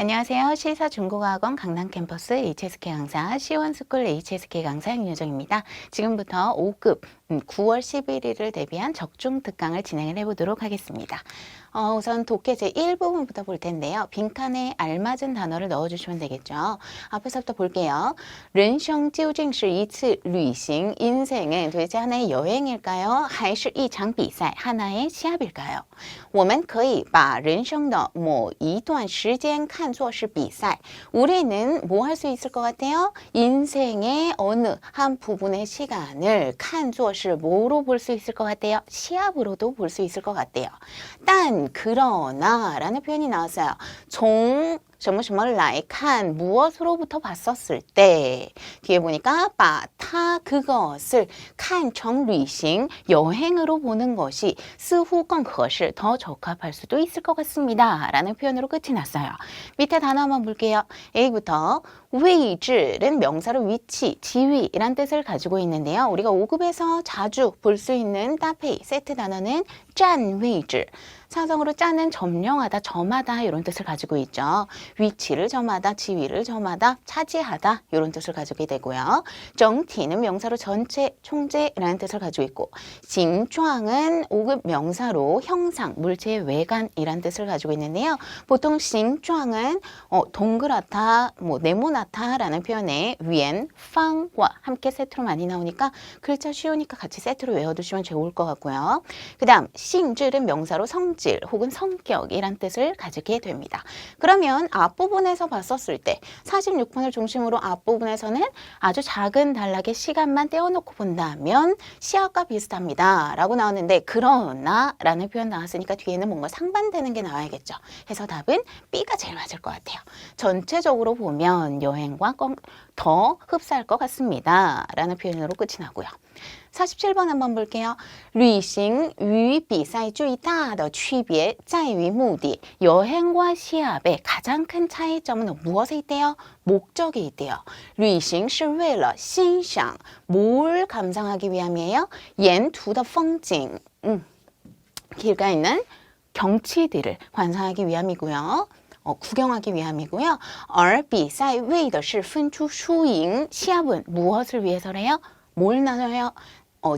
안녕하세요. 실사중국어학원 강남 캠퍼스 HSK 강사 시원스쿨 HSK 강사 윤여정입니다. 지금부터 5급 9월 11일을 대비한 적중 특강을 진행을 해보도록 하겠습니다. 우선 독해 제1부분부터 볼 텐데요. 빈칸에 알맞은 단어를 넣어주시면 되겠죠. 앞에서부터 볼게요. 人生究竟是一次旅行 인생은 도대체 하나의 여행일까요? 还是一场比赛 하나의 시합일까요? 我们可以把人生的某一段时间看作是比赛. 우리는 뭐 할 수 있을 것 같아요? 인생의 어느 한 부분의 시간을 看作是 뭐로 볼 수 있을 것 같아요? 시합으로도 볼 수 있을 것 같아요. 단 그러나 라는 표현이 나왔어요. 从什么什么来看 무엇으로부터 봤었을 때 뒤에 보니까 把它 그것을 看成旅行 여행으로 보는 것이 似乎更合适 더 적합할 수도 있을 것 같습니다. 라는 표현으로 끝이 났어요. 밑에 단어 한번 볼게요. A부터 位置는 명사로 위치, 지위란 뜻을 가지고 있는데요. 우리가 5급에서 자주 볼 수 있는 따페이 세트 단어는 占位置 사성으로 짜는 점령하다, 점하다 이런 뜻을 가지고 있죠. 위치를 점하다, 지위를 점하다, 차지하다 이런 뜻을 가지게 되고요. 정티는 명사로 전체, 총재라는 뜻을 가지고 있고 징状은 5급 명사로 형상, 물체의 외관이란 뜻을 가지고 있는데요. 보통 징状은 동그랗다, 네모나다라는 표현에 위엔, 팡과 함께 세트로 많이 나오니까 글자 쉬우니까 같이 세트로 외워두시면 좋을 것 같고요. 그 다음性质은 명사로 성질 혹은 성격이란 뜻을 가지게 됩니다. 그러면 앞부분에서 봤었을 때 46번을 중심으로 앞부분에서는 아주 작은 단락의 시간만 떼어놓고 본다면 시합과 비슷합니다. 라고 나왔는데 그러나 라는 표현 나왔으니까 뒤에는 뭔가 상반되는 게 나와야겠죠. 해서 답은 B가 제일 맞을 것 같아요. 전체적으로 보면 여행과 더 흡사할 것 같습니다. 라는 표현으로 끝이 나고요. 47번 한번 볼게요. 旅行与比赛最大的区别在于目的. 여행과 시합의 가장 큰 차이점은 무엇에 있대요? 목적에 있대요. 旅行是为了欣赏, 뭘 감상하기 위함이에요? 沿途的风景, 길가에 있는 경치들을 관상하기 위함이고요. 구경하기 위함이고요. 而比赛为的是分出输赢, 시합은 무엇을 위해서래요? 뭘 나눠요?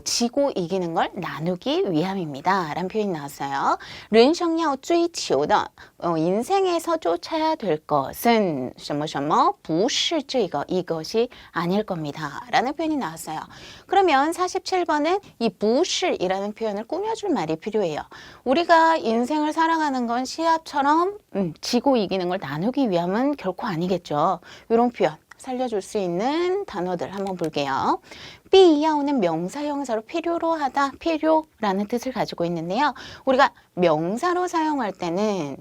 지고 이기는 걸 나누기 위함입니다. 라는 표현이 나왔어요. 人生要追求的 인생에서 쫓아야 될 것은 什么什么不是这个 이것이 아닐 겁니다. 라는 표현이 나왔어요. 그러면 47번은 이 不是이라는 표현을 꾸며줄 말이 필요해요. 우리가 인생을 살아가는 건 시합처럼 지고 이기는 걸 나누기 위함은 결코 아니겠죠. 이런 표현 살려줄 수 있는 단어들 한번 볼게요. 必要는 명사 형사로 필요로 하다, 필요라는 뜻을 가지고 있는데요. 우리가 명사로 사용할 때는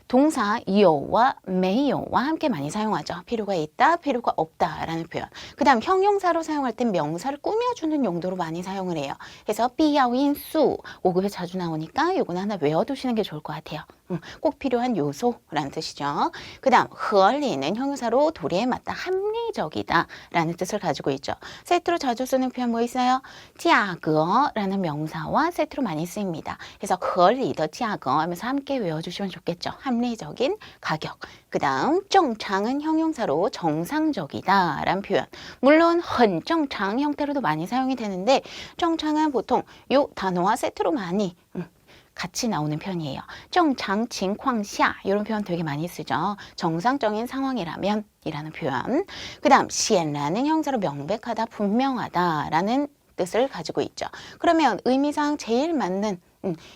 동사 有와 没有와 함께 많이 사용하죠. 필요가 있다, 필요가 없다라는 표현. 그 다음 형용사로 사용할 땐 명사를 꾸며주는 용도로 많이 사용을 해요. 그래서 必要因素 5급에 자주 나오니까 이거는 하나 외워두시는 게 좋을 것 같아요. 꼭 필요한 요소라는 뜻이죠. 그 다음 合理는 형용사로 도리에 맞다, 합리적이다 라는 뜻을 가지고 있죠. 세트로 자주 쓰는 표현 뭐 있어요? 价格라는 명사와 세트로 많이 쓰입니다. 그래서 合理的价格 하면서 함께 외워주시면 좋겠죠. 합리적인 가격. 그 다음 正常은 형용사로 정상적이다 라는 표현. 물론 很正常 형태로도 많이 사용이 되는데 正常은 보통 요 단어와 세트로 많이 같이 나오는 편이에요. 正常情况下 이런 표현 되게 많이 쓰죠. 정상적인 상황이라면 이라는 표현. 그 다음 显然은 형사로 명백하다, 분명하다 라는 뜻을 가지고 있죠. 그러면 의미상 제일 맞는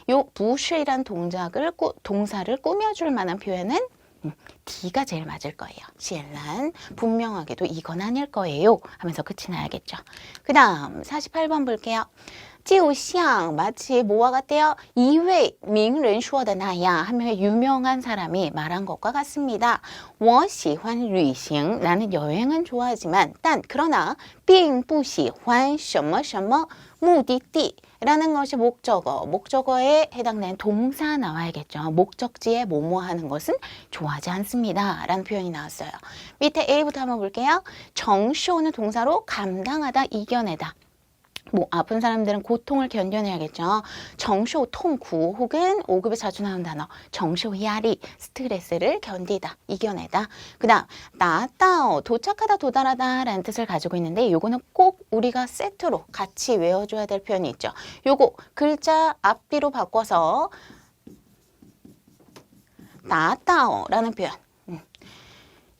요 不是이란 동사를 꾸며줄 만한 표현은 D가 제일 맞을 거예요. 显然 분명하게도 이건 아닐 거예요 하면서 끝이 나야겠죠. 그 다음 48번 볼게요. 就像 마치 뭐와 같대요? 一位名人说的那样 한 명의 유명한 사람이 말한 것과 같습니다. 我喜欢旅行 나는 여행은 좋아하지만 그러나 并不喜欢什么什么目的地 라는 것이 목적어에 해당되는 동사 나와야겠죠. 목적지에 뭐뭐 하는 것은 좋아하지 않습니다. 라는 표현이 나왔어요. 밑에 A부터 한번 볼게요. 承受는 동사로 감당하다, 이겨내다. 뭐 아픈 사람들은 고통을 견뎌내야겠죠. 정쇼 통구 혹은 5급에 자주 나오는 단어 정쇼 야리 스트레스를 견디다 이겨내다. 그 다음 나따오 도착하다 도달하다 라는 뜻을 가지고 있는데 요거는 꼭 우리가 세트로 같이 외워줘야 될 표현이 있죠. 요거 글자 앞뒤로 바꿔서 나따오 라는 표현.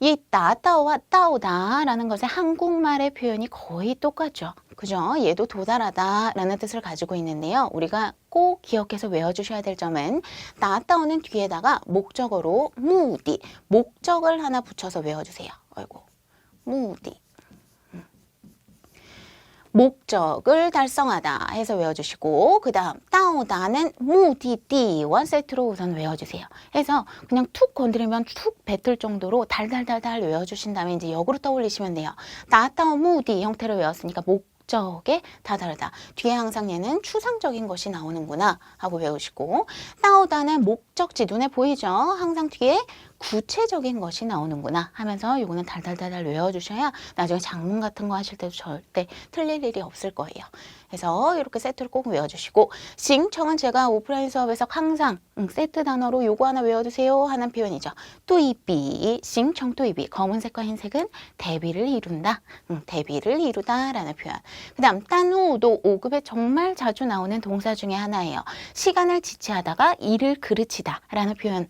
이 나따오와 따오다 라는 것의 한국말의 표현이 거의 똑같죠. 그죠? 얘도 도달하다 라는 뜻을 가지고 있는데요. 우리가 꼭 기억해서 외워주셔야 될 점은 나따오는 뒤에다가 목적어로 무디, 목적을 하나 붙여서 외워주세요. 아이고, 무디. 목적을 달성하다 해서 외워주시고 그 다음 따오다는 무디디와 세트로 우선 외워주세요. 해서 그냥 툭 건드리면 툭 뱉을 정도로 달달달달 외워주신 다음에 이제 역으로 떠올리시면 돼요. 나따오 무디 형태로 외웠으니까 목적에 다다르다. 뒤에 항상 얘는 추상적인 것이 나오는구나 하고 외우시고 따오다는 목적지 눈에 보이죠? 항상 뒤에 구체적인 것이 나오는구나 하면서 이거는 달달달달 외워주셔야 나중에 작문 같은 거 하실 때도 절대 틀릴 일이 없을 거예요. 그래서 이렇게 세트를 꼭 외워주시고 싱청은 제가 오프라인 수업에서 항상 세트 단어로 요거 하나 외워두세요 하는 표현이죠. 또이비, 싱청 또이비 검은색과 흰색은 대비를 이룬다. 대비를 이루다 라는 표현. 그 다음 딴우도 5급에 정말 자주 나오는 동사 중에 하나예요. 시간을 지체하다가 일을 그르치다 라는 표현.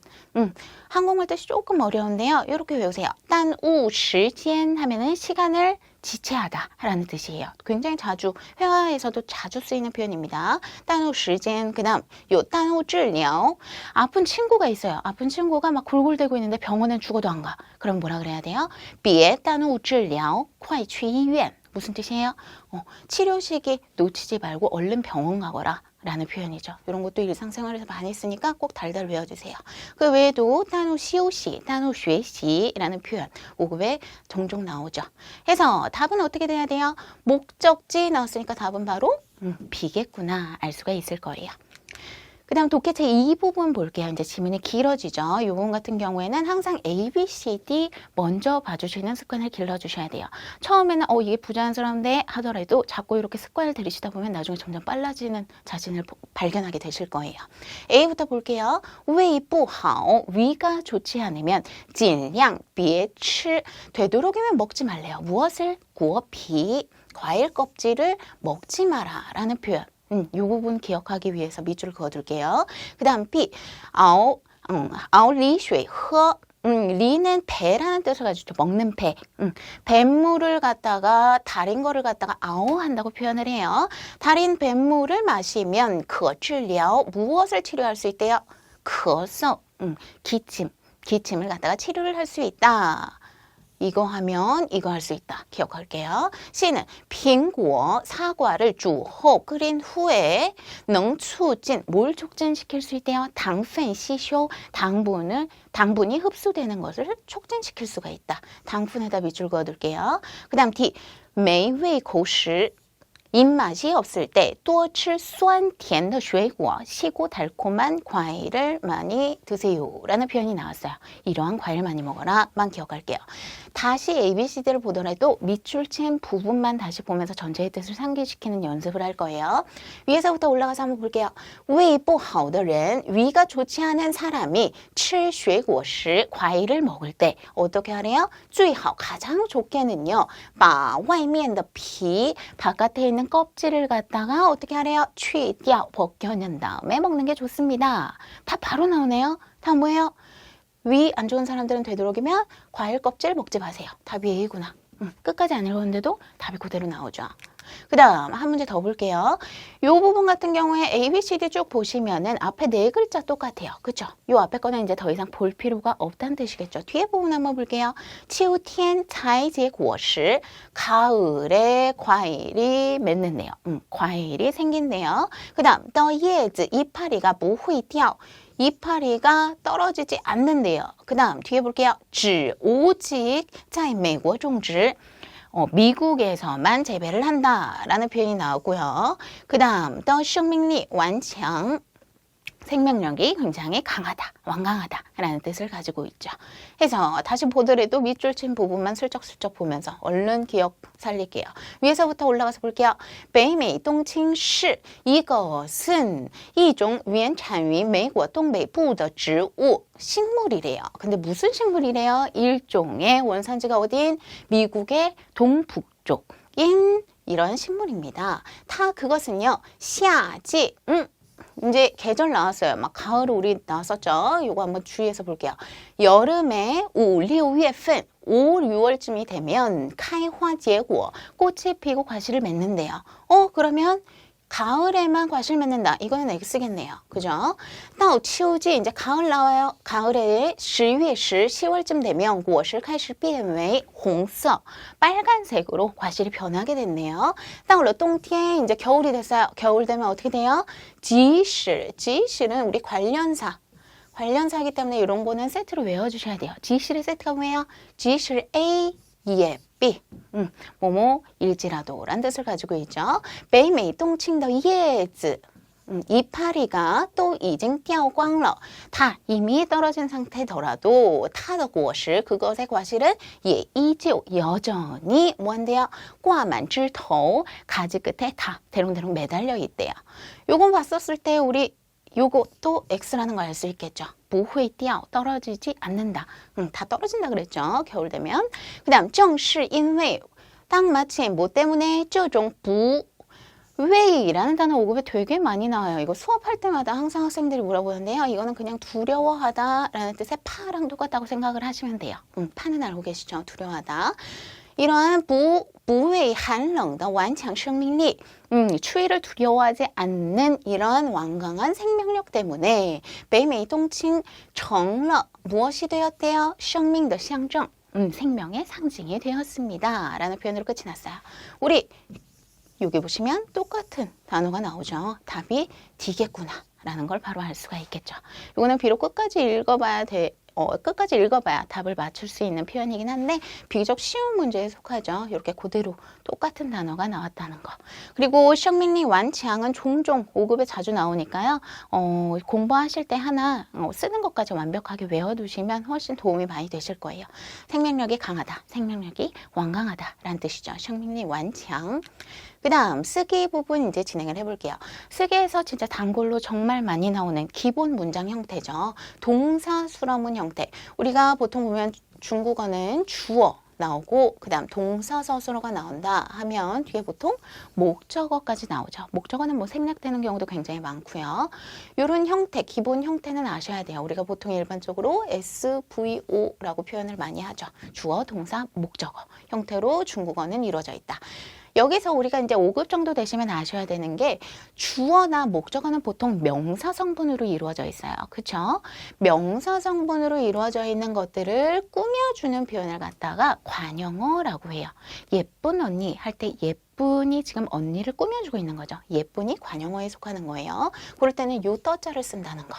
한국말 뜻이 조금 어려운데요. 이렇게 외우세요. 딴우 시간 하면은 시간을 지체하다 라는 뜻이에요. 굉장히 자주 회화에서도 자주 쓰이는 표현입니다. 딴우 시간 그 다음 요 딴우治疗 아픈 친구가 있어요. 아픈 친구가 막 골골대고 있는데 병원엔 죽어도 안 가. 그럼 뭐라 그래야 돼요? 别耽误治疗快去医院 무슨 뜻이에요? 치료 시기 놓치지 말고 얼른 병원 가거라 라는 표현이죠. 이런 것도 일상생활에서 많이 쓰니까 꼭 달달 외워주세요. 그 외에도 단우 시오시, 단우 쉐시라는 표현 5급에 종종 나오죠. 해서 답은 어떻게 돼야 돼요? 목적지 나왔으니까 답은 바로 B겠구나 알 수가 있을 거예요. 그 다음 독해체 이 부분 볼게요. 이제 지문이 길어지죠. 이 부분 같은 경우에는 항상 A, B, C, D 먼저 봐주시는 습관을 길러주셔야 돼요. 처음에는 이게 부자연스러운데 하더라도 자꾸 이렇게 습관을 들이시다 보면 나중에 점점 빨라지는 자신을 발견하게 되실 거예요. A부터 볼게요. 胃不好 위가 좋지 않으면 尽量别吃 되도록이면 먹지 말래요. 무엇을? 果皮 과일 껍질을 먹지 마라 라는 표현. 이 부분 기억하기 위해서 밑줄을 그어둘게요. 그 다음 B, 熬梨水喝 리는 배라는 뜻을 가지고 먹는 배. 뱃물을 갖다가 달인 거를 갖다가 아오 한다고 표현을 해요. 달인 뱃물을 마시면 可治疗 무엇을 치료할 수 있대요? 咳嗽 기침을 갖다가 치료를 할 수 있다. 이거 하면 이거 할 수 있다. 기억할게요. C는 苹果 사과를 煮后 끓인 후에 能促进 뭘 촉진시킬 수 있대요? 糖分吸收 당분이 흡수되는 것을 촉진시킬 수가 있다. 당분에다 밑줄 그어둘게요. 그 다음 D 没胃口时 입맛이 없을 때 多吃酸甜的水果 시고 달콤한 과일을 많이 드세요 라는 표현이 나왔어요. 이러한 과일 많이 먹어라 만 기억할게요. 다시 ABCD를 보더라도 밑줄 친 부분만 다시 보면서 전체의 뜻을 상기시키는 연습을 할 거예요. 위에서부터 올라가서 한번 볼게요. 胃不好的人 위가 좋지 않은 사람이 吃水果时 과일을 먹을 때 어떻게 하래요? 最好 가장 좋게는요. 把外面的皮 바깥에 있는 껍질을 갖다가 어떻게 하래요? 去掉 벗겨낸 다음에 먹는 게 좋습니다. 답 바로 나오네요. 다음 뭐예요? 위 안 좋은 사람들은 되도록이면 과일 껍질 먹지 마세요. 답이 A구나. 끝까지 안 읽었는데도 답이 그대로 나오죠. 그 다음 한 문제 더 볼게요. 이 부분 같은 경우에 A, B, C, D 쭉 보시면은 앞에 네 글자 똑같아요. 그쵸? 이 앞에 거는 이제 더 이상 볼 필요가 없다는 뜻이겠죠. 뒤에 부분 한번 볼게요. 秋天采结果时 가을에 과일이 맺는데요. 과일이 생긴대요. 그 다음 到叶子 이파리가 不会掉 이파리가 떨어지지 않는데요. 그 다음 뒤에 볼게요. 只 오직 在美国种植 미국에서만 재배를 한다라는 표현이 나오고요. 그 다음 的生命力顽强 생명력이 굉장히 강하다, 완강하다라는 뜻을 가지고 있죠. 해서 다시 보더라도 밑줄 친 부분만 슬쩍슬쩍 보면서 얼른 기억 살릴게요. 위에서부터 올라가서 볼게요.北美 冬青是 이것은 一种原产于美国东北部的植物 식물이래요. 근데 무슨 식물이래요? 일종의 원산지가 어디인? 미국의 동북쪽인 이런 식물입니다. 다 그것은요. 夏季 이제 계절 나왔어요. 막 가을 우리 나왔었죠. 이거 한번 주의해서 볼게요. 여름에 5, 6月份 5, 6월쯤이 되면 开花结果 꽃이 피고 과실을 맺는데요. 그러면 가을에만 과실 맺는다. 이거는 X겠네요. 그죠? 到秋季 이제 가을 나와요. 가을에 10月10 10월쯤 되면 果实开始变为红色 빨간색으로 과실이 변하게 됐네요. 到了冬天 이제 겨울이 됐어요. 겨울 되면 어떻게 돼요? 及时 지실은 우리 관련사이기 때문에 이런 거는 세트로 외워주셔야 돼요. 지실의 세트가 뭐예요? 지실 A, 예, B. 뭐뭐일지라도 란 뜻을 가지고 있죠. 北美冬青的叶子 이파리가 또 이징 掉光了 다 이미 떨어진 상태더라도 它的果实 그것의 과실은 예,依旧 여전히 뭐한대요? 挂满枝头 가지 끝에 다 대롱대롱 매달려 있대요. 요건 봤었을 때 우리 요것도 X라는 걸 알 수 있겠죠. 不会掉 떨어지지 않는다. 다 떨어진다 그랬죠. 겨울 되면. 그 다음 正是因为 딱 마침 뭐 때문에 这种不 왜이라는 단어 5급에 되게 많이 나와요. 이거 수업할 때마다 항상 학생들이 물어보는데요. 이거는 그냥 두려워하다 라는 뜻의 파랑 똑같다고 생각을 하시면 돼요. 파는 알고 계시죠? 두려워하다. 이러한 부의 한렁의 완强 生命力 추위를 두려워하지 않는 이런 완강한 생명력 때문에 北美冬青成了 무엇이 되었대요? 生命的象征 생명의 상징이 되었습니다. 라는 표현으로 끝이 났어요. 우리 여기 보시면 똑같은 단어가 나오죠. 답이 D겠구나 라는 걸 바로 알 수가 있겠죠. 이거는 비록 끝까지 읽어봐야 답을 맞출 수 있는 표현이긴 한데 비교적 쉬운 문제에 속하죠. 이렇게 그대로 똑같은 단어가 나왔다는 거. 그리고 生命力顽强은 종종 5급에 자주 나오니까요. 공부하실 때 하나 쓰는 것까지 완벽하게 외워두시면 훨씬 도움이 많이 되실 거예요. 생명력이 강하다, 생명력이 완강하다 라는 뜻이죠. 生命力顽强. 그 다음 쓰기 부분 이제 진행을 해볼게요. 쓰기에서 진짜 단골로 정말 많이 나오는 기본 문장 형태죠. 동사 수러문 형태. 우리가 보통 보면 중국어는 주어 나오고 그 다음 동사 서술어가 나온다 하면 뒤에 보통 목적어까지 나오죠. 목적어는 뭐 생략되는 경우도 굉장히 많고요. 이런 형태, 기본 형태는 아셔야 돼요. 우리가 보통 일반적으로 SVO라고 표현을 많이 하죠. 주어, 동사, 목적어 형태로 중국어는 이루어져 있다. 여기서 우리가 이제 5급 정도 되시면 아셔야 되는 게 주어나 목적어는 보통 명사 성분으로 이루어져 있어요. 그쵸? 명사 성분으로 이루어져 있는 것들을 꾸며주는 표현을 갖다가 관용어라고 해요. 예쁜 언니 할 때 예쁜이 지금 언니를 꾸며주고 있는 거죠. 예쁜이 관용어에 속하는 거예요. 그럴 때는 요 떠자를 쓴다는 거.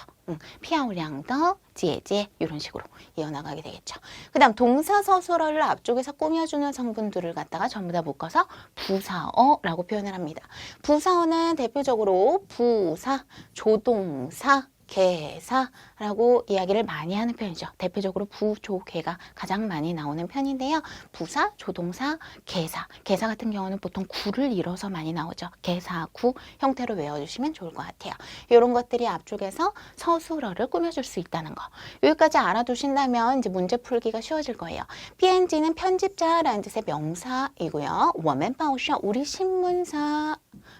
피아오량더, 지에지에 이런 식으로 이어나가게 되겠죠. 그 다음 동사 서술어를 앞쪽에서 꾸며주는 성분들을 갖다가 전부 다 묶어서 부사어라고 표현을 합니다. 부사어는 대표적으로 부사, 조동사, 개사라고 이야기를 많이 하는 편이죠. 대표적으로 부, 조, 개가 가장 많이 나오는 편인데요. 부사, 조동사, 개사. 개사 같은 경우는 보통 구를 이뤄서 많이 나오죠. 개사, 구 형태로 외워주시면 좋을 것 같아요. 이런 것들이 앞쪽에서 서술어를 꾸며줄 수 있다는 거. 여기까지 알아두신다면 이제 문제 풀기가 쉬워질 거예요. PNG는 편집자라는 뜻의 명사이고요. 我们报社 우리 신문사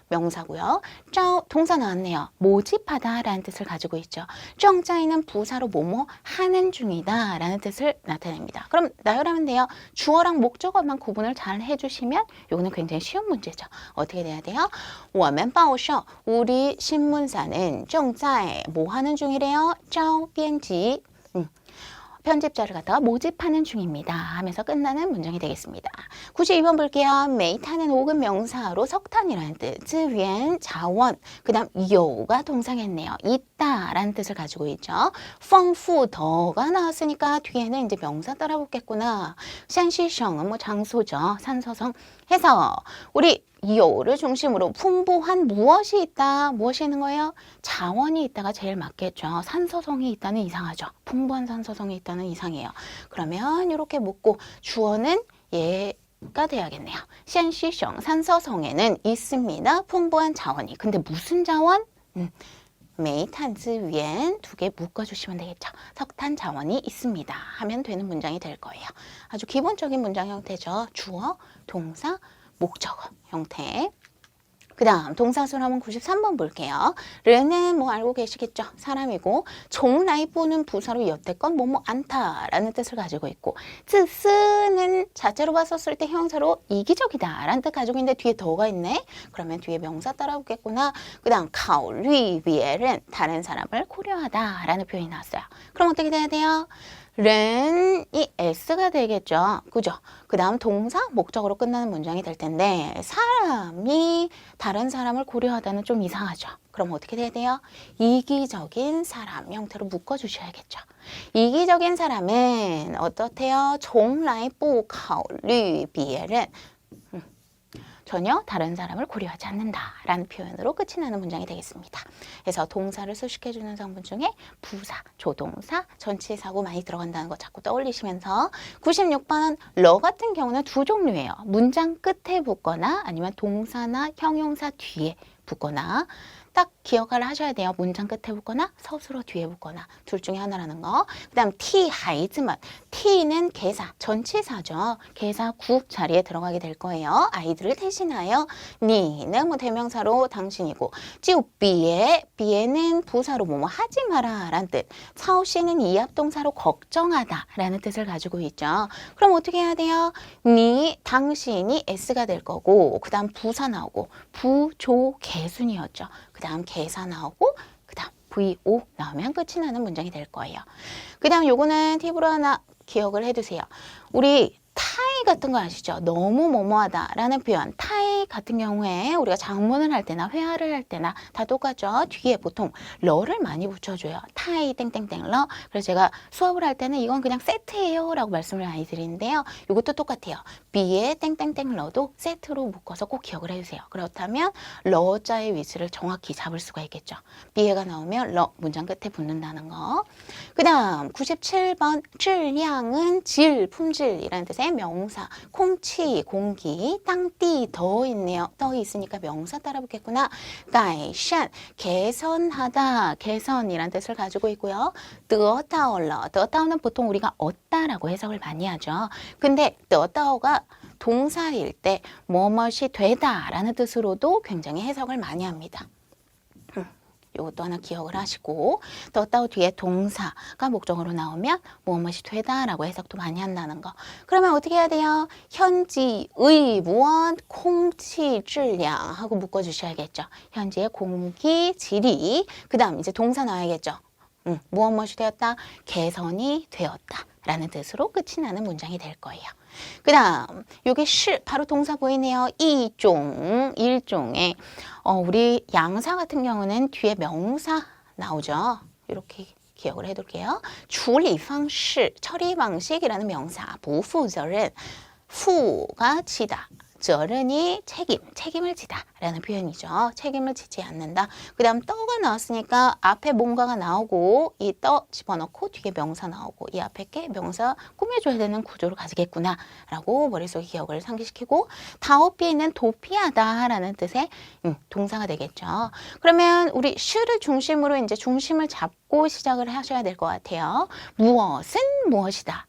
명사고요. 招 동사 나왔네요. 모집하다 라는 뜻을 가지고 있죠. 正在는 부사로 뭐뭐 하는 중이다 라는 뜻을 나타냅니다. 그럼 나열하면 돼요. 주어랑 목적어만 구분을 잘 해주시면 이거는 굉장히 쉬운 문제죠. 어떻게 돼야 돼요? 我们报社 우리 신문사는 正在뭐 하는 중이래요? 招编辑 편집자를 갖다가 모집하는 중입니다 하면서 끝나는 문장이 되겠습니다. 92번 볼게요. 메이탄은 5급 명사로 석탄이라는 뜻, 즈위엔, 자원, 그 다음 요가 동사겠네요. 있다 라는 뜻을 가지고 있죠. 丰富, 더가 나왔으니까 뒤에는 이제 명사 따라 붙겠구나. 샨시성은 뭐 장소죠. 산소성 해서 우리 요를 중심으로 풍부한 무엇이 있다. 무엇이 있는 거예요? 자원이 있다가 제일 맞겠죠. 산소성이 있다는 이상하죠. 풍부한 산소성이 있다는 이상이에요. 그러면 이렇게 묻고 주어는 얘가 돼야겠네요. 现需省 산소성에는 있습니다. 풍부한 자원이. 근데 무슨 자원? 煤炭资源 두 개 묶어주시면 되겠죠. 석탄 자원이 있습니다. 하면 되는 문장이 될 거예요. 아주 기본적인 문장 형태죠. 주어, 동사, 목적어 형태. 그 다음 동사수로 한번 93번 볼게요. 르는 뭐 알고 계시겠죠? 사람이고 종라이보는 부사로 여태껏 뭐뭐 않다라는 뜻을 가지고 있고 쯔스는 자체로 봤었을 때 형사로 이기적이다 라는 뜻 가지고 있는데 뒤에 더가 있네. 그러면 뒤에 명사 따라오겠구나. 그 다음 가오리비엘은 다른 사람을 고려하다 라는 표현이 나왔어요. 그럼 어떻게 돼야 돼요? 른이 S가 되겠죠. 그죠? 그 다음 동사, 목적으로 끝나는 문장이 될 텐데 사람이 다른 사람을 고려하다는 좀 이상하죠. 그럼 어떻게 돼야 돼요? 이기적인 사람 형태로 묶어주셔야겠죠. 이기적인 사람은 어떻대요? 从来不考虑别人 전혀 다른 사람을 고려하지 않는다라는 표현으로 끝이 나는 문장이 되겠습니다. 그래서 동사를 수식해주는 성분 중에 부사, 조동사, 전치사고 많이 들어간다는 거 자꾸 떠올리시면서 96번 러 같은 경우는 두 종류예요. 문장 끝에 붙거나 아니면 동사나 형용사 뒤에 붙거나 딱 기억을 하셔야 돼요. 문장 끝에 붙거나 서술어 뒤에 붙거나 둘 중에 하나라는 거. 그 다음 T, 하이즈만. T는 개사, 전치사죠. 개사 구 자리에 들어가게 될 거예요. 아이들을 대신하여. 니는 뭐 대명사로 당신이고. 찌우 비에, 비에는 부사로 뭐뭐 하지 마라 라는 뜻. 차오씨는 이합동사로 걱정하다 라는 뜻을 가지고 있죠. 그럼 어떻게 해야 돼요? 니, 당신이 S가 될 거고 그 다음 부사 나오고 부조 개순이었죠. 그 다음 개사 나오고 그 다음 VO 나오면 끝이 나는 문장이 될 거예요. 그 다음 요거는 팁으로 하나 기억을 해두세요. 우리 타이 같은 거 아시죠? 너무 뭐뭐하다 라는 표현. 타이 같은 경우에 우리가 장문을 할 때나 회화를 할 때나 다 똑같죠? 뒤에 보통 러를 많이 붙여줘요. 타이 땡땡땡 러. 그래서 제가 수업을 할 때는 이건 그냥 세트예요 라고 말씀을 많이 드리는데요. 이것도 똑같아요. 비에 땡땡땡 러도 세트로 묶어서 꼭 기억을 해주세요. 그렇다면 러자의 위치를 정확히 잡을 수가 있겠죠. 비에가 나오면 러 문장 끝에 붙는다는 거. 그 다음 97번 질량은 질, 품질이라는 뜻의 명사. 콩치, 공기, 땅띠, 더 있네요. 더 있으니까 명사 따라 붙겠구나. 改善, 개선하다, 개선이라는 뜻을 가지고 있고요. 得到了, 得到는 보통 우리가 얻다라고 해석을 많이 하죠. 근데 得到가 동사일 때 뭐뭇이 되다라는 뜻으로도 굉장히 해석을 많이 합니다. 이것도 하나 기억을 하시고 떴다우 뒤에 동사가 목적으로 나오면 무엇이 되다라고 해석도 많이 한다는 거. 그러면 어떻게 해야 돼요? 현지의 무엇 공기 질량 하고 묶어주셔야겠죠. 현지의 공기 질이 그 다음 이제 동사 나와야겠죠. 무엇이 되었다? 개선이 되었다 라는 뜻으로 끝이 나는 문장이 될 거예요. 그 다음 요게 시 바로 동사 보이네요. 이종, 일종의 우리 양사 같은 경우는 뒤에 명사 나오죠. 이렇게 기억을 해둘게요. 处理方式, 처리 방식이라는 명사. 不负责任, 후가 지다. 责任이 책임을 지다 라는 표현이죠. 책임을 지지 않는다. 그 다음 떠가 나왔으니까 앞에 뭔가가 나오고 이 떠 집어넣고 뒤에 명사 나오고 이 앞에 게 명사 꾸며줘야 되는 구조를 가지겠구나 라고 머릿속에 기억을 상기시키고 다오피에 있는 도피하다 라는 뜻의 동사가 되겠죠. 그러면 우리 슈를 중심으로 이제 중심을 잡고 시작을 하셔야 될 것 같아요. 무엇은 무엇이다.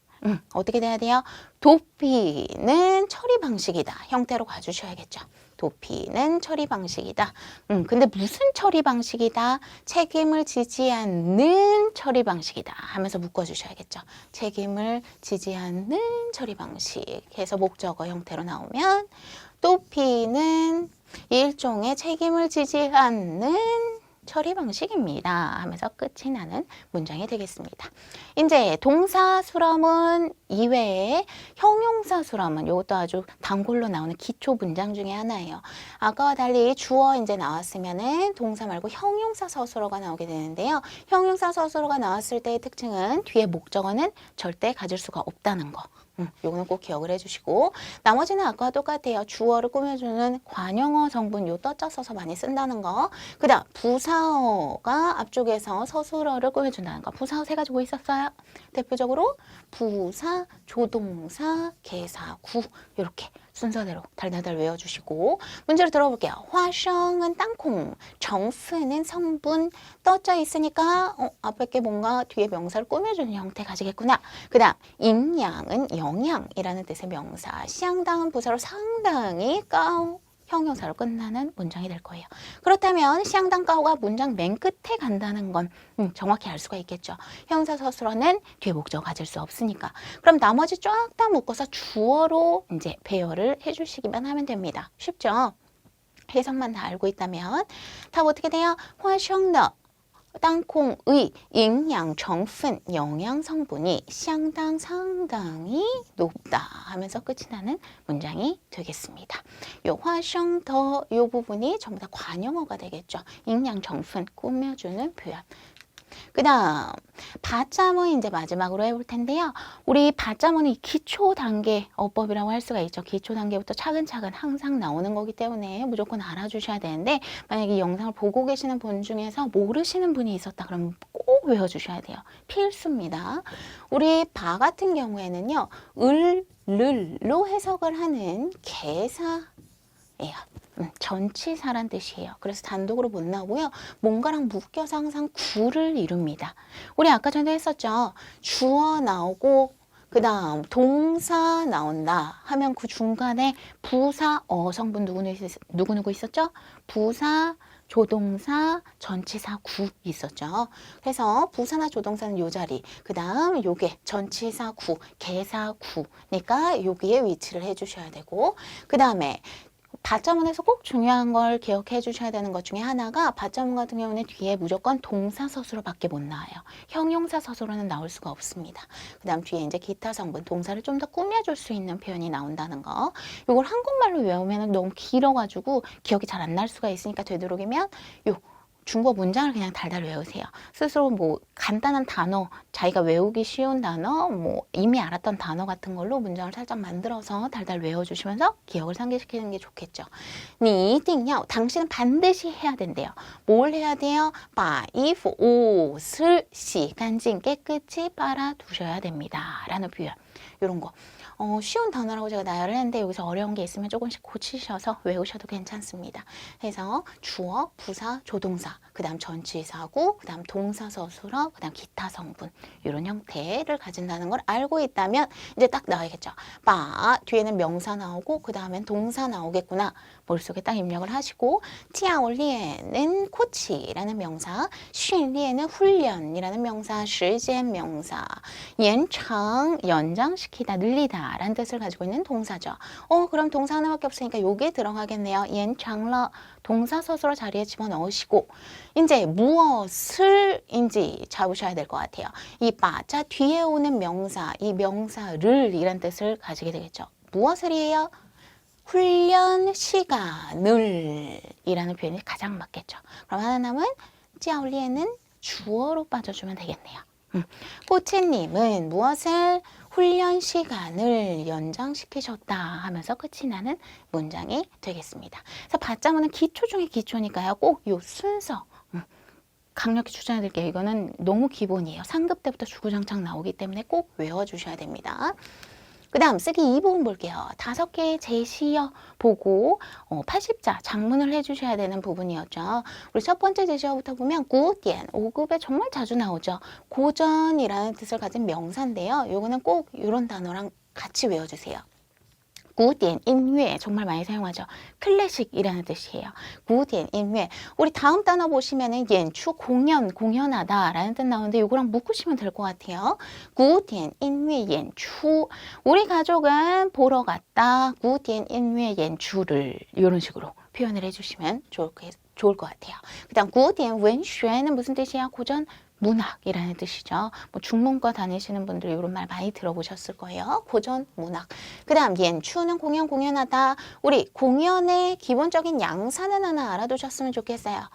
어떻게 돼야 돼요? 도피는 처리 방식이다. 형태로 가주셔야겠죠. 도피는 처리 방식이다. 근데 무슨 처리 방식이다? 책임을 지지 않는 처리 방식이다. 하면서 묶어주셔야겠죠. 책임을 지지 않는 처리 방식. 해서 목적어 형태로 나오면 도피는 일종의 책임을 지지 않는 처리 방식입니다 하면서 끝이 나는 문장이 되겠습니다. 이제 동사 수렴은 이외에 형용사수라면 이것도 아주 단골로 나오는 기초 문장 중에 하나예요. 아까와 달리 주어 이제 나왔으면은 동사 말고 형용사 서술어가 나오게 되는데요. 형용사 서술어가 나왔을 때의 특징은 뒤에 목적어는 절대 가질 수가 없다는 거. 요거는 꼭 기억을 해주시고, 나머지는 아까와 똑같아요. 주어를 꾸며주는 관용어 성분 요 떠짜 써서 많이 쓴다는 거. 그 다음 부사어가 앞쪽에서 서술어를 꾸며준다는 거. 부사어 세 가지 뭐 있었어요? 대표적으로 부사, 조동사, 개사구 이렇게 순서대로 달달달 외워주시고, 문제를 들어볼게요. 화성은 땅콩, 정수는 성분, 떠져 있으니까 앞에 게 뭔가 뒤에 명사를 꾸며주는 형태 가지겠구나. 그 다음营양은 영양이라는 뜻의 명사,相当은 부사로 상당히 까오 형용사로 끝나는 문장이 될 거예요. 그렇다면 相当까오가 문장 맨 끝에 간다는 건 정확히 알 수가 있겠죠. 형용사 서술어는 뒤에 목적어 가질 수 없으니까. 그럼 나머지 쫙 다 묶어서 주어로 이제 배열을 해주시기만 하면 됩니다. 쉽죠? 해석만 다 알고 있다면 답 어떻게 돼요? 花生的 땅콩의 营养成分, 영양 성분이 상당히 높다 하면서 끝이 나는 문장이 되겠습니다. 요 화성더 요 부분이 전부 다 관용어가 되겠죠. 营养成分, 꾸며주는 표현. 그 다음 받자문 이제 마지막으로 해볼 텐데요. 우리 받자문이 기초 단계 어법이라고 할 수가 있죠. 기초 단계부터 차근차근 항상 나오는 거기 때문에 무조건 알아주셔야 되는데, 만약에 이 영상을 보고 계시는 분 중에서 모르시는 분이 있었다 그러면 꼭 외워주셔야 돼요. 필수입니다. 우리 바 같은 경우에는요, 을로 해석을 하는 개사예요. 전치사란 뜻이에요. 그래서 단독으로 못 나오고요. 뭔가랑 묶여서 항상 구를 이룹니다. 우리 아까 전에 했었죠. 주어 나오고 그 다음 동사 나온다 하면 그 중간에 부사, 성분 누구누구 있었죠? 부사, 조동사, 전치사, 구 있었죠. 그래서 부사나 조동사는 요 자리, 그 다음 요게 전치사, 구, 개사, 구니까 여기에 위치를 해주셔야 되고, 그 다음에 받자문에서 꼭 중요한 걸 기억해 주셔야 되는 것 중에 하나가, 받자문 같은 경우는 뒤에 무조건 동사 서술어밖에 못 나와요. 형용사 서술어는 나올 수가 없습니다. 그 다음 뒤에 이제 기타 성분, 동사를 좀 더 꾸며줄 수 있는 표현이 나온다는 거. 이걸 한국말로 외우면 너무 길어가지고 기억이 잘 안 날 수가 있으니까 되도록이면 요 중국어 문장을 그냥 달달 외우세요. 스스로 뭐 간단한 단어, 자기가 외우기 쉬운 단어, 뭐 이미 알았던 단어 같은 걸로 문장을 살짝 만들어서 달달 외워주시면서 기억을 상기시키는 게 좋겠죠. 你一定要, 당신은 반드시 해야 된대요. 뭘 해야 돼요? 把衣服, 옷을 洗干净, 깨끗이 빨아두셔야 됩니다. 라는 표현. 이런 거. 쉬운 단어라고 제가 나열을 했는데 여기서 어려운 게 있으면 조금씩 고치셔서 외우셔도 괜찮습니다. 그래서 주어, 부사, 조동사, 그 다음 전치사구, 그 다음 동사 서술어, 그 다음 기타 성분, 이런 형태를 가진다는 걸 알고 있다면 이제 딱 나와야겠죠. 바 뒤에는 명사 나오고 그 다음엔 동사 나오겠구나. 머릿속에 딱 입력을 하시고, 티아올리에는 코치라는 명사, 슌리에는 훈련이라는 명사, 시간 명사, 연장, 연장시키다, 늘리다 라는 뜻을 가지고 있는 동사죠. 그럼 동사 하나밖에 없으니까 요게 들어가겠네요. 연장러, 동사 서술어 자리에 집어넣으시고, 이제 무엇을인지 잡으셔야 될 것 같아요. 이 바자 뒤에 오는 명사, 이 명사를 이란 뜻을 가지게 되겠죠. 무엇을이에요? 훈련 시간을 이라는 표현이 가장 맞겠죠. 그럼 하나 남은 찌아올리에는 주어로 빠져주면 되겠네요. 꼬치님은 무엇을 훈련 시간을 연장시키셨다 하면서 끝이 나는 문장이 되겠습니다. 그래서 받자문은 기초 중에 기초니까요. 꼭 이 순서 강력히 추천해드릴게요. 이거는 너무 기본이에요. 상급 때부터 주구장창 나오기 때문에 꼭 외워주셔야 됩니다. 그 다음 쓰기 2부분 볼게요. 5개의 제시어 보고 80자 작문을 해주셔야 되는 부분이었죠. 우리 첫 번째 제시어부터 보면 9点, 5급에 정말 자주 나오죠. 고전이라는 뜻을 가진 명사인데요. 요거는 꼭 이런 단어랑 같이 외워주세요. 古典音乐 정말 많이 사용하죠. 클래식이라는 뜻이에요. 古典音乐. 우리 다음 단어 보시면은 연출, 공연하다 라는 뜻 나오는데 요거랑 묶으시면 될 것 같아요. 古典音乐演出. 우리 가족은 보러 갔다. 古典音乐演出를 이런 식으로 표현을 해주시면 좋을 것 같아요. 그 다음 古典文学는 무슨 뜻이야? 고전 문학이라는 뜻이죠. 뭐 중문과 다니시는 분들 이런 말 많이 들어보셨을 거예요. 고전 문학. 그 다음 연추는 공연하다. 우리 공연의 기본적인 양사는 하나 알아두셨으면 좋겠어요.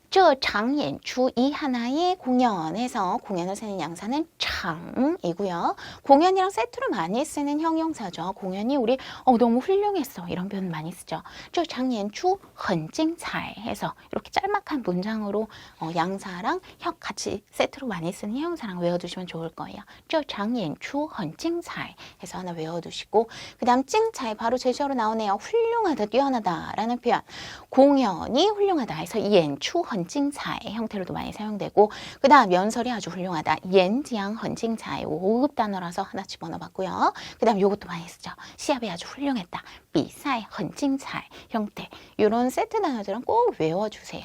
这场演出 이 하나의 공연에서 공연을 쓰는 양사는 장이고요. 공연이랑 세트로 많이 쓰는 형용사죠. 공연이 우리 너무 훌륭했어 이런 표현 많이 쓰죠. 这场演出很精彩 해서 이렇게 짤막한 문장으로 양사랑 같이 세트로 많이 쓰는 형용사랑 외워두시면 좋을 거예요. 这场演出很精彩 해서 하나 외워두시고 그 다음 精彩 바로 제시어로 나오네요. 훌륭하다, 뛰어나다 라는 표현. 공연이 훌륭하다 해서 연추 헌징차의 형태로도 많이 사용되고 그 다음 연설이 아주 훌륭하다. 연지양 헌징차의 5급 단어라서 하나 집어넣어봤고요. 그 다음 요것도 많이 쓰죠. 시합이 아주 훌륭했다. 비사의 헌징차의 형태. 이런 세트 단어들은 꼭 외워주세요.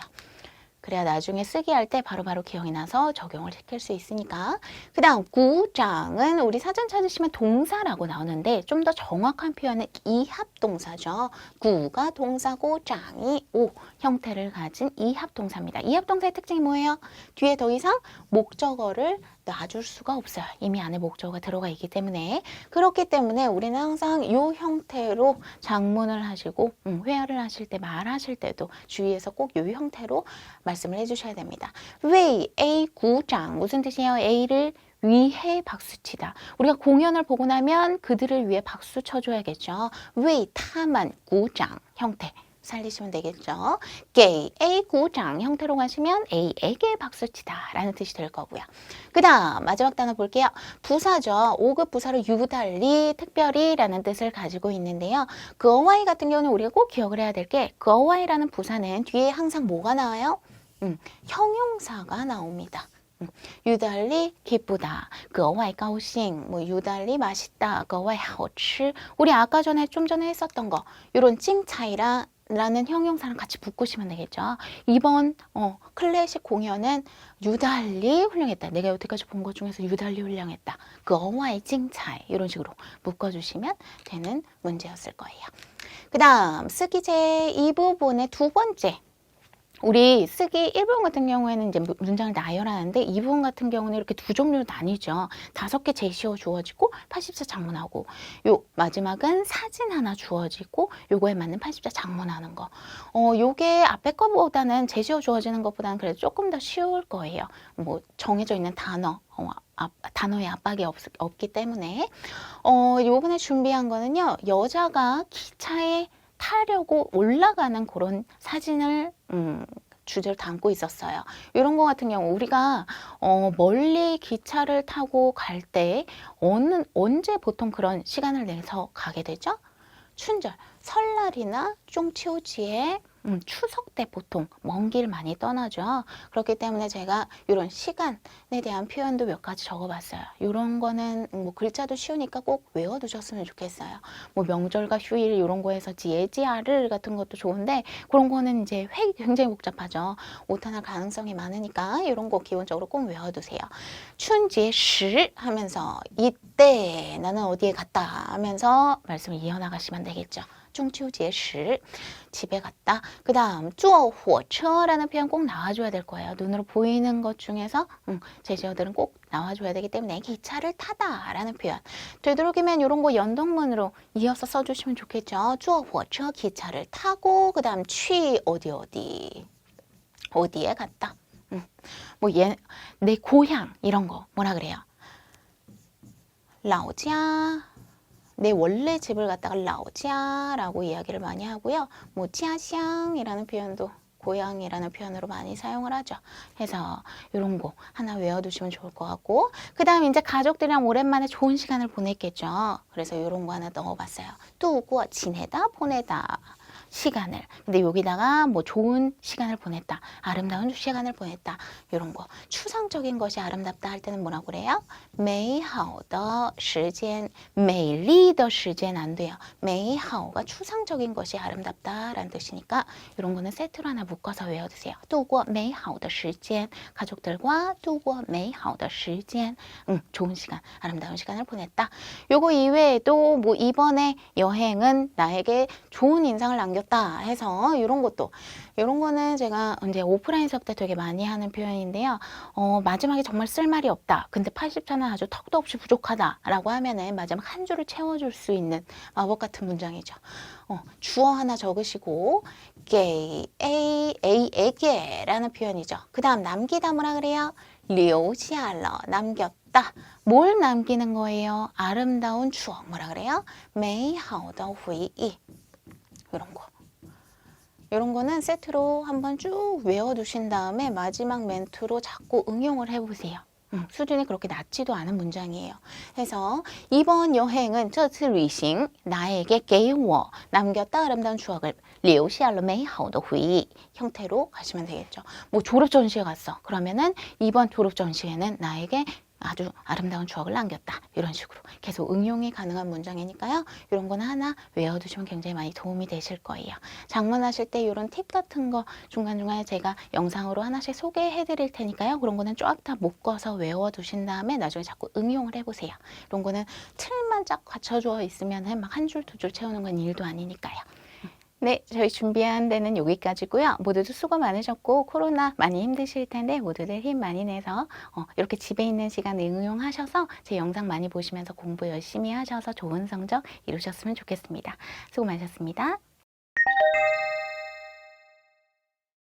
그래야 나중에 쓰기 할 때 바로바로 기억이 나서 적용을 시킬 수 있으니까. 그 다음 구장은 우리 사전 찾으시면 동사라고 나오는데 좀 더 정확한 표현은 이합동사죠. 구가 동사고 장이 오 형태를 가진 이합동사입니다. 이합동사의 특징이 뭐예요? 뒤에 더 이상 목적어를 놔줄 수가 없어요. 이미 안에 목적어가 들어가 있기 때문에. 그렇기 때문에 우리는 항상 이 형태로 작문을 하시고 회화를 하실 때 말하실 때도 주의해서 꼭 이 형태로 말씀을 해주셔야 됩니다. 왜 A 구장 무슨 뜻이에요? A를 위해 박수치다. 우리가 공연을 보고 나면 그들을 위해 박수 쳐줘야겠죠. 왜 타만 구장 형태 살리시면 되겠죠. 게 A 구장 형태로 가시면 A에게 박수치다 라는 뜻이 될 거고요. 그 다음 마지막 단어 볼게요. 부사죠. 5급 부사로 유달리, 특별히 라는 뜻을 가지고 있는데요. 거와이 같은 경우는 우리가 꼭 기억을 해야 될 게 거와이라는 부사는 뒤에 항상 뭐가 나와요? 형용사가 나옵니다. 유달리 기쁘다. 格外高兴. 뭐 유달리 맛있다. 格外好吃. 우리 아까 좀 전에 했었던 거. 이런 찡차이라는 형용사랑 같이 묶으시면 되겠죠. 이번 클래식 공연은 유달리 훌륭했다. 내가 여태까지 본 것 중에서 유달리 훌륭했다. 格外精彩. 이런 식으로 묶어주시면 되는 문제였을 거예요. 그 다음 쓰기제 이 부분의 두 번째. 우리 쓰기 1부분 같은 경우에는 이제 문장을 나열하는데 이 부분 같은 경우는 이렇게 두 종류로 나뉘죠. 5개 제시어 주어지고 80자 작문하고 요 마지막은 사진 하나 주어지고 요거에 맞는 80자 작문하는 거. 요게 앞에 거보다는 제시어 주어지는 것보다는 그래도 조금 더 쉬울 거예요. 뭐 정해져 있는 단어. 단어의 압박이 없기 때문에 요번에 준비한 거는요. 여자가 기차에 타려고 올라가는 그런 사진을 주제로 담고 있었어요. 이런 거 같은 경우 우리가 멀리 기차를 타고 갈 때 언제 보통 그런 시간을 내서 가게 되죠? 춘절, 설날이나 쫑치오지에 추석 때 보통 먼 길 많이 떠나죠. 그렇기 때문에 제가 이런 시간에 대한 표현도 몇 가지 적어봤어요. 이런 거는 뭐 글자도 쉬우니까 꼭 외워두셨으면 좋겠어요. 뭐 명절과 휴일 이런 거에서 지에지아를 같은 것도 좋은데 그런 거는 이제 굉장히 복잡하죠. 오타날 가능성이 많으니까 이런 거 기본적으로 꼭 외워두세요. 춘제시 하면서 이때 나는 어디에 갔다 하면서 말씀을 이어나가시면 되겠죠. 중秋节时 집에 갔다. 그 다음 坐火车라는 표현 꼭 나와줘야 될 거예요. 눈으로 보이는 것 중에서 제시어들은 꼭 나와줘야 되기 때문에 기차를 타다 라는 표현. 되도록이면 이런 거 연동문으로 이어서 써주시면 좋겠죠. 坐火车 기차를 타고 그 다음 去 어디에 갔다. 내 고향 이런 거 뭐라 그래요? 老家내 원래 집을 갖다가 라오지아라고 이야기를 많이 하고요. 뭐 지아샹이라는 표현도 고향이라는 표현으로 많이 사용을 하죠. 해서 이런 거 하나 외워두시면 좋을 것 같고 그 다음 이제 가족들이랑 오랜만에 좋은 시간을 보냈겠죠. 그래서 이런 거 하나 넣어봤어요. 두고 지내다 보내다 시간을. 근데 여기다가 뭐 좋은 시간을 보냈다. 아름다운 시간을 보냈다. 이런 거. 추상적인 것이 아름답다 할 때는 뭐라고 그래요? 美好的时间, 美丽的时间안 돼요. 美好가 추상적인 것이 아름답다라는 뜻이니까 이런 거는 세트로 하나 묶어서 외워두세요. 度过美好的时间, 가족들과 度过美好的时间, 좋은 시간, 아름다운 시간을 보냈다. 요거 이외에도 뭐 이번에 여행은 나에게 좋은 인상을 남겼 남겼다 해서 이런 거는 제가 이제 오프라인 수업 때 되게 많이 하는 표현인데요. 마지막에 정말 쓸 말이 없다. 근데 80차는 아주 턱도 없이 부족하다라고 하면은 마지막 한 줄을 채워줄 수 있는 마법 같은 문장이죠. 주어 하나 적으시고 에게라는 표현이죠. 그 다음 남기다 뭐라 그래요? 留下了 남겼다. 뭘 남기는 거예요? 아름다운 추억 뭐라 그래요? 美好的回忆 이런 거. 이런 거는 세트로 한번 쭉 외워두신 다음에 마지막 멘트로 자꾸 응용을 해보세요. 수준이 그렇게 낮지도 않은 문장이에요. 그래서 이번 여행은 这次旅行 나에게 给我 남겼다 아름다운 추억을 留下了美好的回忆 형태로 가시면 되겠죠. 뭐 졸업 전시회 갔어. 그러면은 이번 졸업 전시회는 나에게 아주 아름다운 추억을 남겼다. 이런 식으로 계속 응용이 가능한 문장이니까요. 이런 거는 하나 외워두시면 굉장히 많이 도움이 되실 거예요. 장문하실 때 이런 팁 같은 거 중간중간에 제가 영상으로 하나씩 소개해 드릴 테니까요. 그런 거는 쫙 다 묶어서 외워두신 다음에 나중에 자꾸 응용을 해보세요. 이런 거는 틀만 쫙 갖춰져 있으면 막 한 줄, 두 줄 채우는 건 일도 아니니까요. 네, 저희 준비한 데는 여기까지고요. 모두도 수고 많으셨고 코로나 많이 힘드실 텐데 모두들 힘 많이 내서 이렇게 집에 있는 시간 응용하셔서 제 영상 많이 보시면서 공부 열심히 하셔서 좋은 성적 이루셨으면 좋겠습니다. 수고 많으셨습니다.